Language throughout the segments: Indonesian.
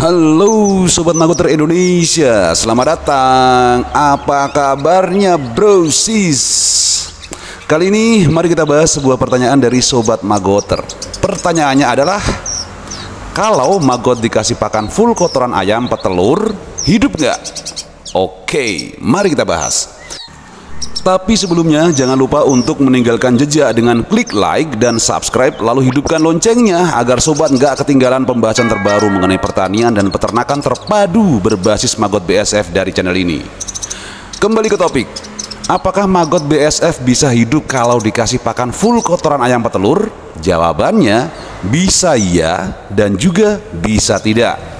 Halo Sobat Magoter Indonesia, selamat datang. Apa kabarnya bro sis? Kali ini mari kita bahas sebuah pertanyaan dari Sobat Magoter. Pertanyaannya adalah, kalau maggot dikasih pakan full kotoran ayam petelur, hidup nggak? Oke, mari kita bahas. Tapi sebelumnya jangan lupa untuk meninggalkan jejak dengan klik like dan subscribe, lalu hidupkan loncengnya agar sobat nggak ketinggalan pembahasan terbaru mengenai pertanian dan peternakan terpadu berbasis maggot BSF dari channel ini. Kembali ke topik, apakah maggot BSF bisa hidup kalau dikasih pakan full kotoran ayam petelur? Jawabannya bisa iya dan juga bisa tidak.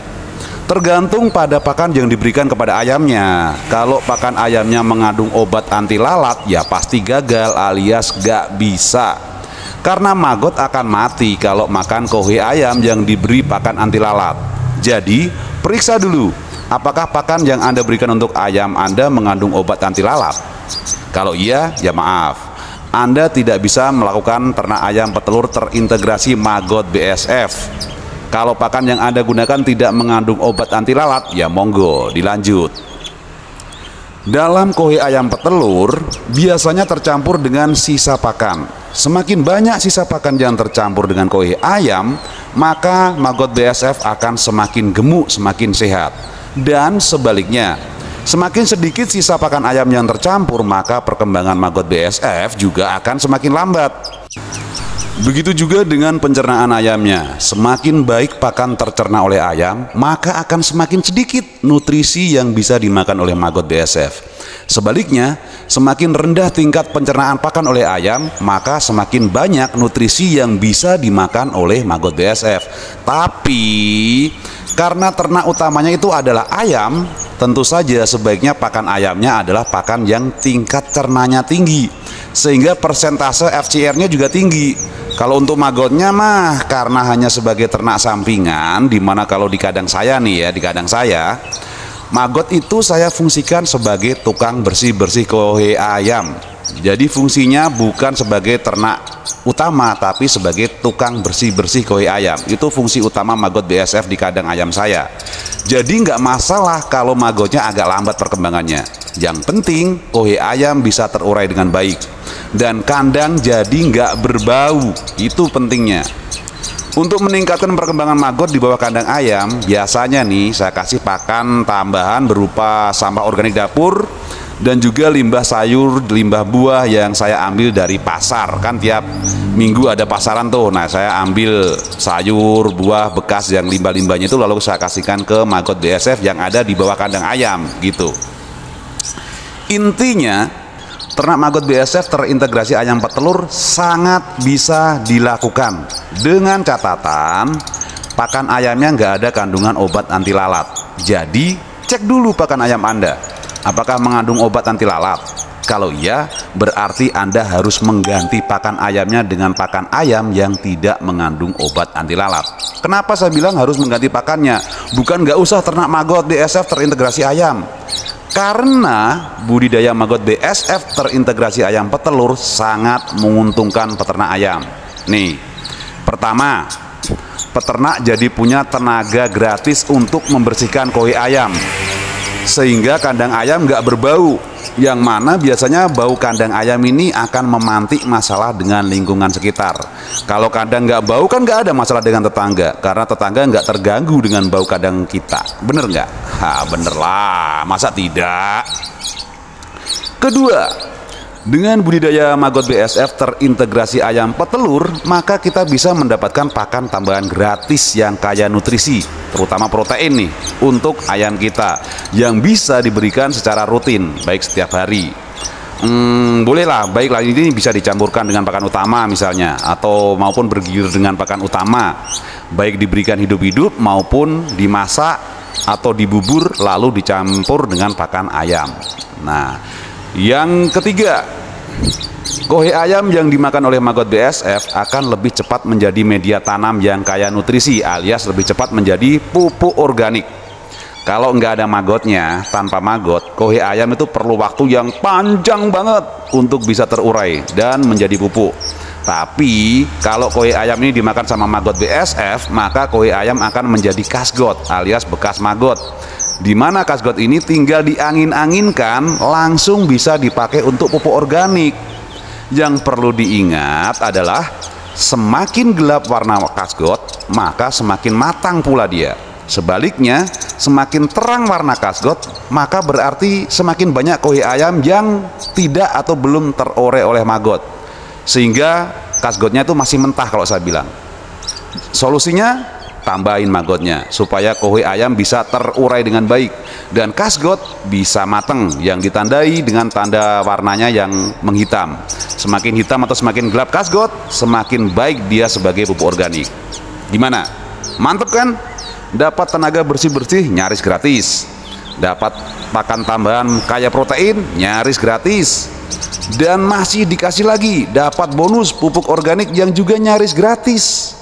Tergantung pada pakan yang diberikan kepada ayamnya. Kalau pakan ayamnya mengandung obat anti lalat, ya pasti gagal alias gak bisa. Karena maggot akan mati kalau makan kohe ayam yang diberi pakan anti lalat. Jadi, periksa dulu apakah pakan yang Anda berikan untuk ayam Anda mengandung obat anti lalat. Kalau iya, ya maaf, Anda tidak bisa melakukan ternak ayam petelur terintegrasi maggot BSF. Kalau pakan yang Anda gunakan tidak mengandung obat anti lalat, ya monggo dilanjut. Dalam kohe ayam petelur biasanya tercampur dengan sisa pakan. Semakin banyak sisa pakan yang tercampur dengan kohe ayam, maka maggot BSF akan semakin gemuk, semakin sehat. Dan sebaliknya, semakin sedikit sisa pakan ayam yang tercampur, maka perkembangan maggot BSF juga akan semakin lambat. Begitu juga dengan pencernaan ayamnya. Semakin baik pakan tercerna oleh ayam, maka akan semakin sedikit nutrisi yang bisa dimakan oleh maggot BSF. Sebaliknya, semakin rendah tingkat pencernaan pakan oleh ayam, maka semakin banyak nutrisi yang bisa dimakan oleh maggot BSF. Tapi karena ternak utamanya itu adalah ayam, tentu saja sebaiknya pakan ayamnya adalah pakan yang tingkat cernanya tinggi, sehingga persentase FCR-nya juga tinggi. Kalau untuk maggotnya mah karena hanya sebagai ternak sampingan, dimana kalau di kandang saya nih ya, di kandang saya, maggot itu saya fungsikan sebagai tukang bersih-bersih kohe ayam. Jadi fungsinya bukan sebagai ternak utama, tapi sebagai tukang bersih-bersih kohe ayam. Itu fungsi utama maggot BSF di kandang ayam saya. Jadi nggak masalah kalau maggotnya agak lambat perkembangannya. Yang penting kohe ayam bisa terurai dengan baik dan kandang jadi nggak berbau, itu pentingnya. Untuk meningkatkan perkembangan maggot di bawah kandang ayam, biasanya nih saya kasih pakan tambahan berupa sampah organik dapur dan juga limbah sayur, limbah buah yang saya ambil dari pasar. Kan tiap minggu ada pasaran tuh. Nah, saya ambil sayur, buah bekas yang limbah-limbahnya itu lalu saya kasihkan ke maggot BSF yang ada di bawah kandang ayam gitu. Intinya, ternak maggot BSF terintegrasi ayam petelur sangat bisa dilakukan dengan catatan pakan ayamnya nggak ada kandungan obat anti lalat. Jadi cek dulu pakan ayam Anda, apakah mengandung obat anti lalat. Kalau iya, berarti Anda harus mengganti pakan ayamnya dengan pakan ayam yang tidak mengandung obat anti lalat. Kenapa saya bilang harus mengganti pakannya? Bukan nggak usah ternak maggot BSF terintegrasi ayam. Karena budidaya maggot BSF terintegrasi ayam petelur sangat menguntungkan peternak ayam. Nih, pertama, peternak jadi punya tenaga gratis untuk membersihkan kohe ayam, sehingga kandang ayam nggak berbau. Yang mana biasanya bau kandang ayam ini akan memantik masalah dengan lingkungan sekitar. Kalau kandang nggak bau kan nggak ada masalah dengan tetangga, karena tetangga nggak terganggu dengan bau kandang kita. Bener nggak? Bener lah, masa tidak? Kedua, dengan budidaya maggot BSF terintegrasi ayam petelur, maka kita bisa mendapatkan pakan tambahan gratis yang kaya nutrisi, terutama protein nih, untuk ayam kita yang bisa diberikan secara rutin, baik setiap hari. Bolehlah, baiklah, ini bisa dicampurkan dengan pakan utama misalnya, atau maupun bergilir dengan pakan utama, baik diberikan hidup-hidup maupun dimasak atau dibubur lalu dicampur dengan pakan ayam. Nah, yang ketiga, kohe ayam yang dimakan oleh maggot BSF akan lebih cepat menjadi media tanam yang kaya nutrisi, alias lebih cepat menjadi pupuk organik. Kalau nggak ada maggotnya, tanpa maggot, kohe ayam itu perlu waktu yang panjang banget untuk bisa terurai dan menjadi pupuk. Tapi kalau koi ayam ini dimakan sama maggot BASF, maka koi ayam akan menjadi kasgot alias bekas maggot. Dimana kasgot ini tinggal diangin-anginkan langsung bisa dipakai untuk pupuk organik. Yang perlu diingat adalah semakin gelap warna kasgot, maka semakin matang pula dia. Sebaliknya, semakin terang warna kasgot, maka berarti semakin banyak koi ayam yang tidak atau belum terore oleh maggot, sehingga kasgotnya itu masih mentah kalau saya bilang. Solusinya, tambahin maggotnya supaya koi ayam bisa terurai dengan baik dan kasgot bisa matang, yang ditandai dengan tanda warnanya yang menghitam. Semakin hitam atau semakin gelap kasgot, semakin baik dia sebagai pupuk organik. Gimana? Mantep kan? Dapat tenaga bersih-bersih nyaris gratis, dapat pakan tambahan kaya protein nyaris gratis, dan masih dikasih lagi dapat bonus pupuk organik yang juga nyaris gratis.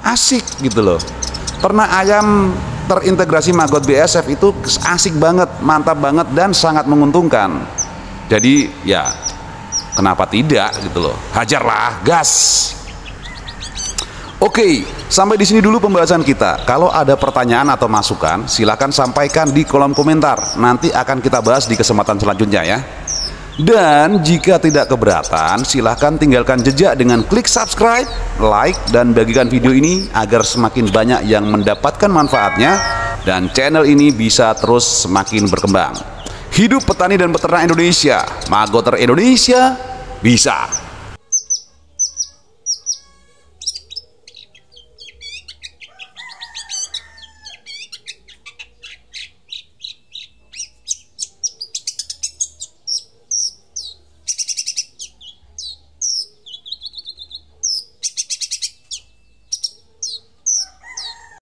Asik gitu loh. Ternak ayam terintegrasi maggot BASF itu asik banget, mantap banget, dan sangat menguntungkan. Jadi ya kenapa tidak gitu loh, hajarlah, gas. Oke, sampai di sini dulu pembahasan kita. Kalau ada pertanyaan atau masukan, silahkan sampaikan di kolom komentar. Nanti akan kita bahas di kesempatan selanjutnya ya. Dan jika tidak keberatan, silahkan tinggalkan jejak dengan klik subscribe, like, dan bagikan video ini agar semakin banyak yang mendapatkan manfaatnya dan channel ini bisa terus semakin berkembang. Hidup petani dan peternak Indonesia, Maggoter Indonesia bisa.